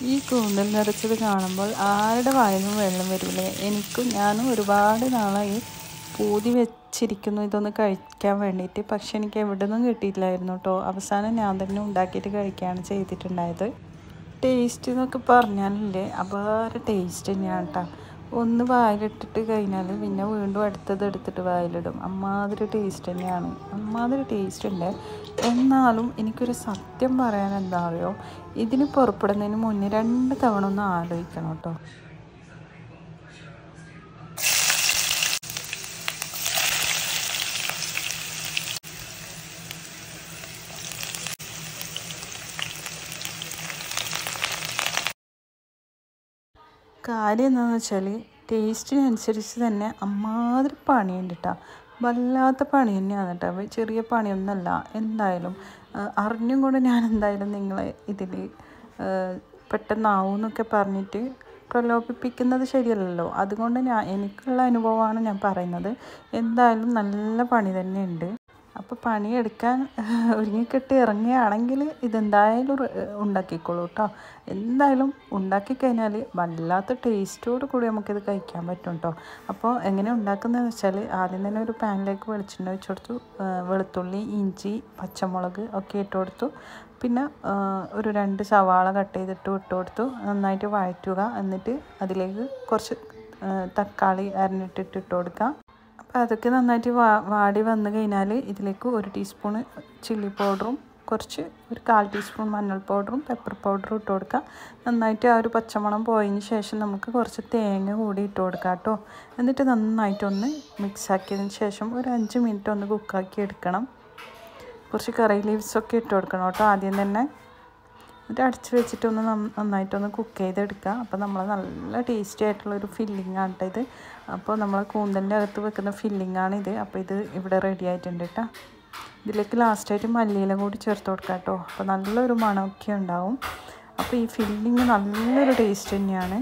ഈ കൂന്തൽ നിറച്ചത് കാണുമ്പോൾ ആരുടെ വായിലും വെള്ളം വരില്ലേ? ഞാനും ഒരുപാട് നാളായി പൂതി വെച്ചിരിക്കുന്നു ഇതൊന്ന് കഴിക്കാൻ വേണ്ടിയിട്ട്. പക്ഷെ എനിക്ക് എവിടെ നിന്നും കിട്ടിയിട്ടില്ലായിരുന്നു കേട്ടോ. അവസാനം ഞാൻ തന്നെ ഉണ്ടാക്കിയിട്ട് കഴിക്കുകയാണ് ചെയ്തിട്ടുണ്ടായത്. ടേസ്റ്റ് എന്നൊക്കെ പറഞ്ഞാലല്ലേ അപാര ടേസ്റ്റ് തന്നെയാണ് കേട്ടോ. ഒന്ന് വായിലിട്ടിട്ട് കഴിഞ്ഞാൽ പിന്നെ വീണ്ടും അടുത്തത് എടുത്തിട്ട് വായിലിടും. അമ്മാതിരി ടേസ്റ്റ് തന്നെയാണ്, അമ്മാതിരി ടേസ്റ്റ് ഉണ്ട്. എന്നാലും എനിക്കൊരു സത്യം പറയാൻ എന്താ അറിയോ, ഇതിന് പുറപ്പെടുന്നതിന് മുന്നേ 2 തവണ ഒന്ന് ആലോചിക്കണം കേട്ടോ. കാര്യം എന്താണെന്ന് വെച്ചാൽ ടേസ്റ്റിനനുസരിച്ച് തന്നെ അമ്മാതിരി പണിയുണ്ട് കേട്ടോ. വല്ലാത്ത പണി തന്നെയാണ് കേട്ടോ, ചെറിയ പണിയൊന്നുമല്ല. എന്തായാലും അറിഞ്ഞും കൊണ്ട് ഞാൻ എന്തായാലും നിങ്ങളെ ഇതിൽ പെട്ടെന്നാവും എന്നൊക്കെ പറഞ്ഞിട്ട് പ്രലോഭിപ്പിക്കുന്നത് ശരിയല്ലല്ലോ. അതുകൊണ്ട് എനിക്കുള്ള അനുഭവമാണ് ഞാൻ പറയുന്നത്. എന്തായാലും നല്ല പണി തന്നെയുണ്ട്. അപ്പോൾ പണിയെടുക്കാൻ ഒരുങ്ങിക്കെട്ടി ഇറങ്ങുകയാണെങ്കിൽ ഇതെന്തായാലും ഉണ്ടാക്കിക്കോളൂ കേട്ടോ. എന്തായാലും ഉണ്ടാക്കിക്കഴിഞ്ഞാൽ വല്ലാത്ത ടേസ്റ്റോട് കൂടി നമുക്കിത് കഴിക്കാൻ പറ്റും കേട്ടോ. അപ്പോൾ എങ്ങനെ ഉണ്ടാക്കുന്നതെന്ന് വെച്ചാൽ ആദ്യം തന്നെ ഒരു പാനിലേക്ക് വെളിച്ചെണ്ണ ഒഴിച്ച് കൊടുത്തു. വെളുത്തുള്ളി, ഇഞ്ചി, പച്ചമുളക് ഒക്കെ ഇട്ട് കൊടുത്തു. പിന്നെ ഒരു 2 സവാള കട്ട് ചെയ്തിട്ട് ഇട്ട് കൊടുത്തു. നന്നായിട്ട് വഴറ്റുക. എന്നിട്ട് അതിലേക്ക് കുറച്ച് തക്കാളി അരിഞ്ഞിട്ടിട്ട് ഇട്ട് കൊടുക്കാം. അപ്പോൾ അതൊക്കെ നന്നായിട്ട് വാടി വന്നു കഴിഞ്ഞാൽ ഇതിലേക്ക് 1 ടീസ്പൂണ് ചില്ലി പൗഡറും ഒരു 1/4 ടീസ്പൂൺ മഞ്ഞൾ പൗഡറും പെപ്പർ പൗഡറും ഇട്ട് കൊടുക്കുക. നന്നായിട്ട് ആ ഒരു പച്ചമണം പോയതിന് ശേഷം നമുക്ക് കുറച്ച് തേങ്ങ കൂടി ഇട്ട് കൊടുക്കാം കേട്ടോ. എന്നിട്ട് നന്നായിട്ടൊന്ന് മിക്സാക്കിയതിന് ശേഷം ഒരു 5 മിനിറ്റ് ഒന്ന് കുക്കാക്കി എടുക്കണം. കുറച്ച് കറി ലീവ്സൊക്കെ ഇട്ട് കൊടുക്കണം കേട്ടോ ആദ്യം തന്നെ. എന്നിട്ട് അടച്ച് വെച്ചിട്ടൊന്ന് നന്നായിട്ടൊന്ന് കുക്ക് ചെയ്തെടുക്കുക. അപ്പോൾ നമ്മൾ നല്ല ടേസ്റ്റി ആയിട്ടുള്ളൊരു ഫില്ലിങ്ങാണ് കേട്ടോ ഇത്. അപ്പോൾ നമ്മൾ കൂന്തലിൻ്റെ അകത്ത് വെക്കുന്ന ഫില്ലിങ്ങാണിത്. അപ്പോൾ ഇത് ഇവിടെ റെഡി ആയിട്ടുണ്ട് കേട്ടോ. ഇതിലേക്ക് ലാസ്റ്റായിട്ട് മല്ലിയില കൂടി ചേർത്ത് കൊടുക്കാം കേട്ടോ. അപ്പോൾ നല്ലൊരു മണമൊക്കെ ഉണ്ടാവും. അപ്പോൾ ഈ ഫില്ലിങ് നല്ലൊരു ടേസ്റ്റ് തന്നെയാണ്.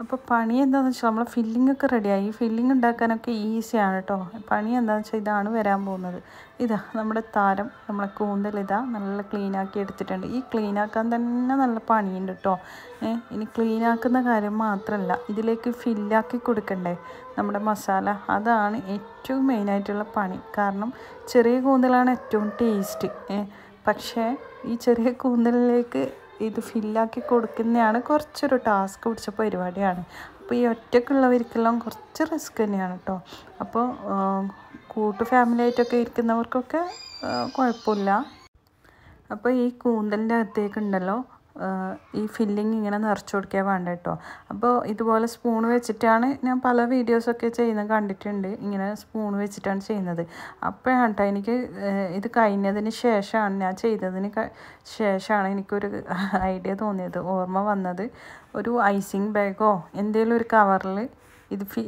അപ്പോൾ പണി എന്താണെന്ന് വെച്ചാൽ നമ്മളെ ഫില്ലിങ്ങൊക്കെ റെഡിയായി. ഈ ഫില്ലിങ് ഉണ്ടാക്കാനൊക്കെ ഈസിയാണ് കേട്ടോ. പണി എന്താണെന്ന് വെച്ചാൽ ഇതാണ് വരാൻ പോകുന്നത്. നമ്മുടെ താരം, നമ്മളെ കൂന്തൽ നല്ല ക്ലീനാക്കി എടുത്തിട്ടുണ്ട്. ഈ ക്ലീനാക്കാൻ തന്നെ നല്ല പണിയുണ്ട് കേട്ടോ. ഇനി ക്ലീനാക്കുന്ന കാര്യം മാത്രമല്ല, ഇതിലേക്ക് ഫില്ലാക്കി കൊടുക്കണ്ടേ നമ്മുടെ മസാല. അതാണ് ഏറ്റവും മെയിനായിട്ടുള്ള പണി. കാരണം ചെറിയ കൂന്തലാണ് ഏറ്റവും ടേസ്റ്റ്. പക്ഷേ ഈ ചെറിയ കൂന്തലിലേക്ക് ഇത് ഫില്ലാക്കി കൊടുക്കുന്നതാണ് കുറച്ചൊരു ടാസ്ക് പിടിച്ച പരിപാടിയാണ്. അപ്പോൾ ഈ ഒറ്റയ്ക്കുള്ളവർക്കെല്ലാം കുറച്ച് റിസ്ക് തന്നെയാണ് കേട്ടോ. അപ്പോൾ ഫാമിലി ആയിട്ടൊക്കെ ഇരിക്കുന്നവർക്കൊക്കെ കുഴപ്പമില്ല. അപ്പോൾ ഈ കൂന്തലിൻ്റെ അകത്തേക്കുണ്ടല്ലോ ഈ ഫില്ലിങ് ഇങ്ങനെ നിറച്ച് കൊടുക്കുക വേണ്ട കേട്ടോ. അപ്പോൾ ഇതുപോലെ സ്പൂൺ വെച്ചിട്ടാണ് ഞാൻ പല വീഡിയോസൊക്കെ ചെയ്യുന്നത് കണ്ടിട്ടുണ്ട്. ഇങ്ങനെ സ്പൂൺ വെച്ചിട്ടാണ് ചെയ്യുന്നത്. അപ്പോഴാണ് കേട്ടോ എനിക്ക് ഇത് കഴിഞ്ഞതിന് ശേഷമാണ്, ഞാൻ ചെയ്തതിന് ശേഷമാണ് എനിക്കൊരു ഐഡിയ തോന്നിയത്, ഓർമ്മ വന്നത്. ഒരു ഐസിങ് ബാഗോ എന്തെങ്കിലും ഒരു കവറിൽ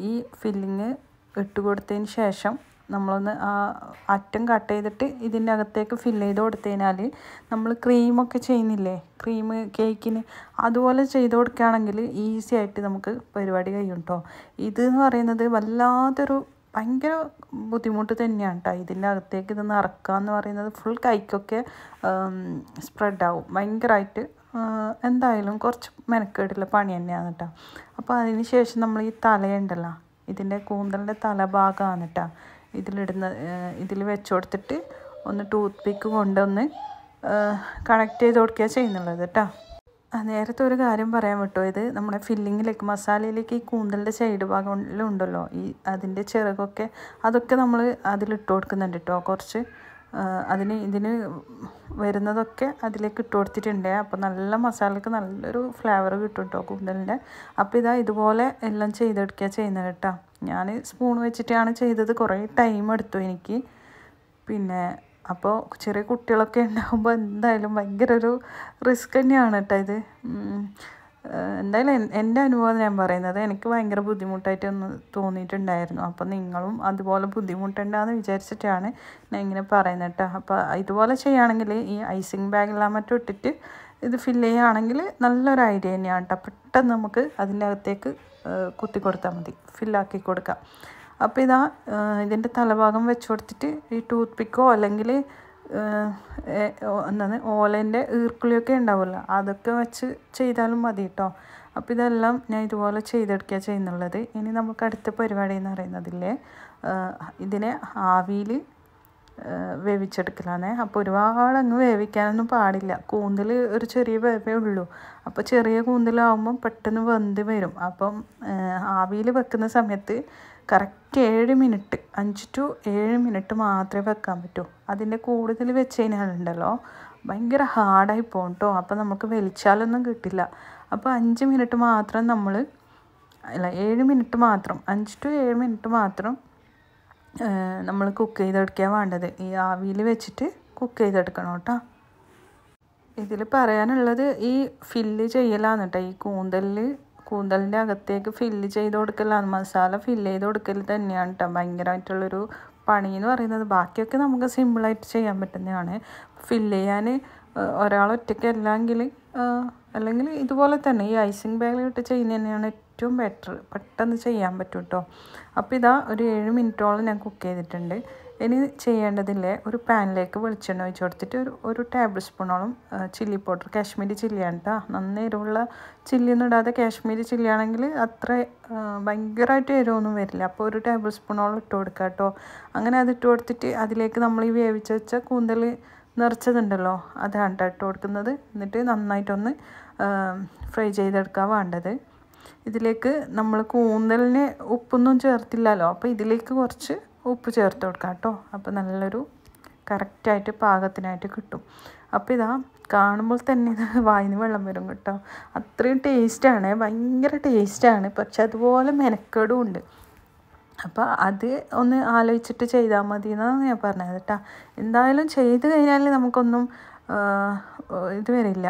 ഈ ഫില്ലിങ് ഇട്ട് കൊടുത്തതിന് ശേഷം നമ്മളൊന്ന് അറ്റം കട്ട് ചെയ്തിട്ട് ഇതിൻ്റെ അകത്തേക്ക് ഫില്ല് ചെയ്ത് കൊടുത്തു കഴിഞ്ഞാൽ നമ്മൾ ക്രീമൊക്കെ ചെയ്യുന്നില്ലേ, ക്രീം കേക്കിന്, അതുപോലെ ചെയ്ത് കൊടുക്കുകയാണെങ്കിൽ ഈസി ആയിട്ട് നമുക്ക് പരിപാടി കഴിയും കേട്ടോ. ഇതെന്ന് പറയുന്നത് വല്ലാത്തൊരു ഭയങ്കര ബുദ്ധിമുട്ട് തന്നെയാണ് കേട്ടോ. ഇതിൻ്റെ അകത്തേക്ക് ഇത് നിറക്കുക എന്ന് പറയുന്നത് ഫുൾ കൈക്കൊക്കെ സ്പ്രെഡാവും ഭയങ്കരമായിട്ട്. എന്തായാലും കുറച്ച് മെനക്കേടുള്ള പണി തന്നെയാണ് കേട്ടോ. അപ്പോൾ അതിന് ശേഷം നമ്മൾ ഈ തലയുണ്ടല്ലോ, ഇതിൻ്റെ കൂന്തലിൻ്റെ തലഭാഗമാണ് കേട്ടോ ഇതിൽ വെച്ച് കൊടുത്തിട്ട് ഒന്ന് ടൂത്ത് പിക്ക് കൊണ്ടൊന്ന് കണക്ട് ചെയ്ത് കൊടുക്കുക ചെയ്യുന്നുള്ളത് കേട്ടോ. നേരത്തെ ഒരു കാര്യം പറയാൻ വിട്ടോ, ഇത് നമ്മുടെ ഫില്ലിങ്ങിലേക്ക് മസാലയിലേക്ക് ഈ കൂന്തലിൻ്റെ സൈഡ് ഭാഗങ്ങളിലുണ്ടല്ലോ അതിൻ്റെ ചിറകൊക്കെ, അതൊക്കെ നമ്മൾ അതിലിട്ട് കൊടുക്കുന്നുണ്ട് കേട്ടോ. കുറച്ച് ഇതിന് വരുന്നതൊക്കെ അതിലേക്ക് ഇട്ട് കൊടുത്തിട്ടുണ്ട്. അപ്പോൾ നല്ല മസാലയ്ക്ക് നല്ലൊരു ഫ്ലേവർ കിട്ടും കേട്ടോ കൂന്തലിൻ്റെ. അപ്പോൾ ഇതുപോലെ എല്ലാം ചെയ്തെടുക്കുക ചെയ്യുന്നത് കേട്ടോ. ഞാൻ സ്പൂൺ വെച്ചിട്ടാണ് ചെയ്തത്. കുറേ ടൈം എടുത്തു എനിക്ക്. പിന്നെ അപ്പോൾ ചെറിയ കുട്ടികളൊക്കെ ഉണ്ടാകുമ്പോൾ എന്തായാലും ഭയങ്കര ഒരു റിസ്ക് തന്നെയാണ് കേട്ടോ ഇത്. എന്തായാലും എൻ്റെ അനുഭവം ഞാൻ പറയുന്നത്, എനിക്ക് ഭയങ്കര ബുദ്ധിമുട്ടായിട്ടൊന്ന് തോന്നിയിട്ടുണ്ടായിരുന്നു. അപ്പോൾ നിങ്ങളും അതുപോലെ ബുദ്ധിമുട്ടുണ്ടെന്ന് വിചാരിച്ചിട്ടാണ് ഞാൻ ഇങ്ങനെ പറയുന്നത് കേട്ടോ. അപ്പോൾ ഇതുപോലെ ചെയ്യുകയാണെങ്കിൽ ഈ ഐസിങ് ബാഗെല്ലാം മറ്റും ഇട്ടിട്ട് ഇത് ഫില്ല് ചെയ്യുകയാണെങ്കിൽ നല്ലൊരു ഐഡിയ തന്നെയാണ് കേട്ടോ. പെട്ടെന്ന് നമുക്ക് അതിൻ്റെ അകത്തേക്ക് കുത്തി കൊടുത്താൽ മതി, ഫില്ലാക്കി കൊടുക്കാം. അപ്പോൾ ഇതിൻ്റെ തലഭാഗം വെച്ച് കൊടുത്തിട്ട് ഈ ടൂത്ത് പിക്കോ അല്ലെങ്കിൽ എന്താണ് ഓലേൻ്റെ ഈർക്കുളിയൊക്കെ ഉണ്ടാവുമല്ലോ അതൊക്കെ വെച്ച് ചെയ്താലും മതി കേട്ടോ. അപ്പോൾ ഇതെല്ലാം ഞാൻ ഇതുപോലെ ചെയ്തെടുക്കുക ചെയ്യുന്നുള്ളത്. ഇനി നമുക്ക് അടുത്ത പരിപാടി എന്ന് പറയുന്നതില്ലേ ഇതിനെ ആവിയിൽ വേവിച്ചെടുക്കലാണേ. അപ്പോൾ ഒരുപാട് അങ്ങ് വേവിക്കാനൊന്നും പാടില്ല. കൂന്തൽ ഒരു ചെറിയ വേവേ ഉള്ളൂ. അപ്പോൾ ചെറിയ കൂന്തലാവുമ്പം പെട്ടെന്ന് വെന്ത് വരും. അപ്പം ആവിയിൽ വെക്കുന്ന സമയത്ത് കറക്റ്റ് 7 മിനിറ്റ് 5 to 7 മിനിറ്റ് മാത്രമേ വെക്കാൻ പറ്റൂ. അതിൻ്റെ കൂടുതൽ വെച്ച് കഴിഞ്ഞാലുണ്ടല്ലോ ഭയങ്കര ഹാർഡായി പോകും കേട്ടോ. അപ്പോൾ നമുക്ക് വലിച്ചാലൊന്നും കിട്ടില്ല. അപ്പോൾ 5 മിനിറ്റ് മാത്രം 7 മിനിറ്റ് മാത്രം 5 to 7 മിനിറ്റ് മാത്രം നമ്മൾ കുക്ക് ചെയ്തെടുക്കുക വേണ്ടത്. ഈ ആവിയിൽ വെച്ചിട്ട് കുക്ക് ചെയ്തെടുക്കണം കേട്ടോ. ഇതിൽ പറയാനുള്ളത് ഈ ഫില്ല് ചെയ്യലാണ് കേട്ടോ. ഈ കൂന്തലിൻ്റെ അകത്തേക്ക് ഫില്ല് ചെയ്ത് കൊടുക്കലാണ്, മസാല ഫില്ല് ചെയ്ത് കൊടുക്കൽ തന്നെയാണ് കേട്ടോ ഭയങ്കരമായിട്ടുള്ളൊരു പണി എന്ന് പറയുന്നത്. ബാക്കിയൊക്കെ നമുക്ക് സിമ്പിളായിട്ട് ചെയ്യാൻ പറ്റുന്നതാണ്. ഫില്ല് ചെയ്യാൻ ഒരാൾ ഒറ്റയ്ക്കല്ലെങ്കിൽ അല്ലെങ്കിൽ ഇതുപോലെ തന്നെ ഈ ഐസിങ് ബാഗിലിട്ട് ചെയ്യുന്നത് തന്നെയാണ് ഏറ്റവും ബെറ്റർ. പെട്ടെന്ന് ചെയ്യാൻ പറ്റും കേട്ടോ. അപ്പോൾ ഇതാ ഒരു 7 മിനിറ്റോളം ഞാൻ കുക്ക് ചെയ്തിട്ടുണ്ട്. ഇനി ചെയ്യേണ്ടതില്ലേ, ഒരു പാനിലേക്ക് വെളിച്ചെണ്ണ ഒഴിച്ച് കൊടുത്തിട്ട് ഒരു ടേബിൾ സ്പൂണോളം ചില്ലി പൗഡർ, കാശ്മീരി ചില്ലിയാണ് കേട്ടോ. നന്ന എരിവുള്ള ചില്ലിയൊന്നും ഇടാതെ കാശ്മീരി ചില്ലിയാണെങ്കിൽ അത്ര ഭയങ്കരമായിട്ട് എരിവൊന്നും വരില്ല. അപ്പോൾ ഒരു ടേബിൾ സ്പൂണോളം ഇട്ട് കൊടുക്കുക കേട്ടോ. അങ്ങനെ അത് ഇട്ട് കൊടുത്തിട്ട് അതിലേക്ക് നമ്മൾ ഈ വേവിച്ച് വെച്ച കൂന്തൽ നിറച്ചതുണ്ടല്ലോ അതാണ് കേട്ടോ ഇട്ട് കൊടുക്കുന്നത്. എന്നിട്ട് നന്നായിട്ടൊന്ന് ഫ്രൈ ചെയ്തെടുക്കാൻ വേണ്ടത്. ഇതിലേക്ക് നമ്മൾ കൂന്തലിന് ഉപ്പൊന്നും ചേർത്തില്ലല്ലോ, അപ്പോൾ ഇതിലേക്ക് കുറച്ച് ഉപ്പ് ചേർത്ത് കൊടുക്കാം കേട്ടോ. അപ്പോൾ നല്ലൊരു കറക്റ്റായിട്ട് പാകത്തിനായിട്ട് കിട്ടും. അപ്പോൾ ഇതാ കാണുമ്പോൾ തന്നെ ഇത് വായിന്ന് വെള്ളം വരും കേട്ടോ. അത്രയും ടേസ്റ്റാണ്, ഭയങ്കര ടേസ്റ്റാണ്. പക്ഷെ അതുപോലെ മെനക്കേടും ഉണ്ട്. അപ്പോൾ അത് ഒന്ന് ആലോചിച്ചിട്ട് ചെയ്താൽ മതി എന്നാണ് ഞാൻ പറഞ്ഞത് കേട്ടോ. എന്തായാലും ചെയ്ത് കഴിഞ്ഞാൽ നമുക്കൊന്നും ഇത് വരില്ല,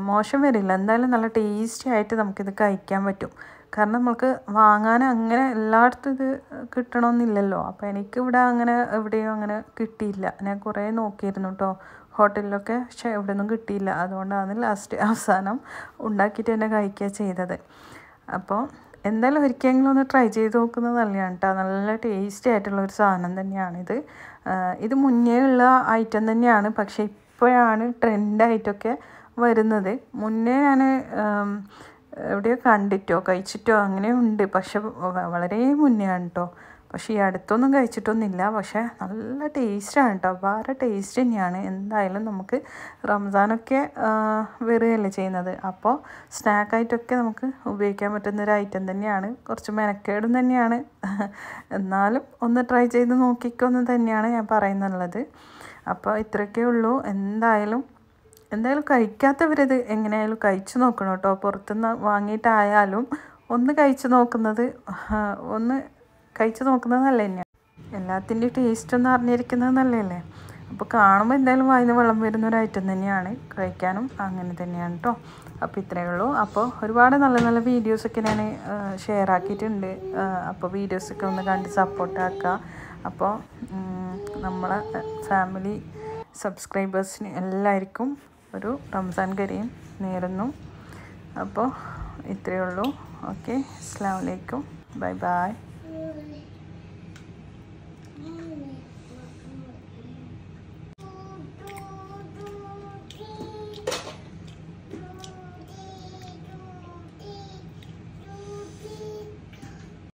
മോശം വരില്ല. എന്തായാലും നല്ല ടേസ്റ്റി ആയിട്ട് നമുക്കിത് കഴിക്കാൻ പറ്റും. കാരണം നമുക്ക് വാങ്ങാൻ അങ്ങനെ എല്ലായിടത്തും ഇത് കിട്ടണമെന്നില്ലല്ലോ. അപ്പോൾ എനിക്കിവിടെ അങ്ങനെ എവിടെയും അങ്ങനെ കിട്ടിയില്ല. ഞാൻ കുറേ നോക്കിയിരുന്നു കേട്ടോ ഹോട്ടലിലൊക്കെ, പക്ഷേ എവിടെയൊന്നും കിട്ടിയില്ല. അതുകൊണ്ടാണ് അവസാനം ഉണ്ടാക്കിയിട്ട് തന്നെ കഴിക്കുക ചെയ്തത്. അപ്പോൾ എന്തായാലും ഒരിക്കലെങ്കിലും ഒന്ന് ട്രൈ ചെയ്ത് നോക്കുന്നത് നല്ലതാണ് കേട്ടോ. നല്ല ടേസ്റ്റി ആയിട്ടുള്ളൊരു സാധനം തന്നെയാണിത്. ഇത് മുന്നേ ഉള്ള ഐറ്റം തന്നെയാണ്, പക്ഷേ ഇപ്പോഴാണ് ട്രെൻഡായിട്ടൊക്കെ വരുന്നത്. മുന്നേ ഞാൻ എവിടെയോ കണ്ടിട്ടോ കഴിച്ചിട്ടോ അങ്ങനെ ഉണ്ട്, പക്ഷെ വളരെ മുന്നേ ആണ് കേട്ടോ. പക്ഷേ ഈ അടുത്തൊന്നും കഴിച്ചിട്ടൊന്നുമില്ല. പക്ഷേ നല്ല ടേസ്റ്റാണ് കേട്ടോ, വേറെ ടേസ്റ്റ് തന്നെയാണ്. എന്തായാലും നമുക്ക് റംസാനൊക്കെ വരികയല്ലേ ചെയ്യുന്നത്, അപ്പോൾ സ്നാക്കായിട്ടൊക്കെ നമുക്ക് ഉപയോഗിക്കാൻ പറ്റുന്നൊരു ഐറ്റം തന്നെയാണ്. കുറച്ച് മെനക്കേടും തന്നെയാണ്, എന്നാലും ഒന്ന് ട്രൈ ചെയ്ത് നോക്കിക്കൊന്ന് തന്നെയാണ് ഞാൻ പറയുന്നുള്ളത്. അപ്പോൾ ഇത്രയൊക്കെ ഉള്ളൂ. എന്തായാലും കഴിക്കാത്തവരത് എങ്ങനെയായാലും കഴിച്ചു നോക്കണം കേട്ടോ. പുറത്തുനിന്ന് വാങ്ങിയിട്ടായാലും ഒന്ന് കഴിച്ചു നോക്കുന്നത് നല്ല തന്നെയാണ്. എല്ലാത്തിൻ്റെയും ടേസ്റ്റ് ഒന്ന് അറിഞ്ഞിരിക്കുന്നത് നല്ലതല്ലേ. അപ്പോൾ കാണുമ്പോൾ എന്തായാലും വായിന്ന് വെള്ളം വരുന്നൊരു ഐറ്റം തന്നെയാണ്, കഴിക്കാനും അങ്ങനെ തന്നെയാണ് കേട്ടോ. അപ്പോൾ ഇത്രയേ ഉള്ളൂ. അപ്പോൾ ഒരുപാട് നല്ല നല്ല വീഡിയോസൊക്കെ ഞാൻ ഷെയർ ആക്കിയിട്ടുണ്ട്. അപ്പോൾ വീഡിയോസൊക്കെ ഒന്ന് കണ്ട് സപ്പോർട്ടാക്കുക. അപ്പോൾ നമ്മളെ ഫാമിലി സബ്സ്ക്രൈബേഴ്സിന് എല്ലാവർക്കും ഒരു റംസാൻ കരീം നേരുന്നു. അപ്പോൾ ഇത്രയേ ഉള്ളൂ. ഓക്കെ, അസ്സലാമു അലൈക്കും, ബൈ ബൈ.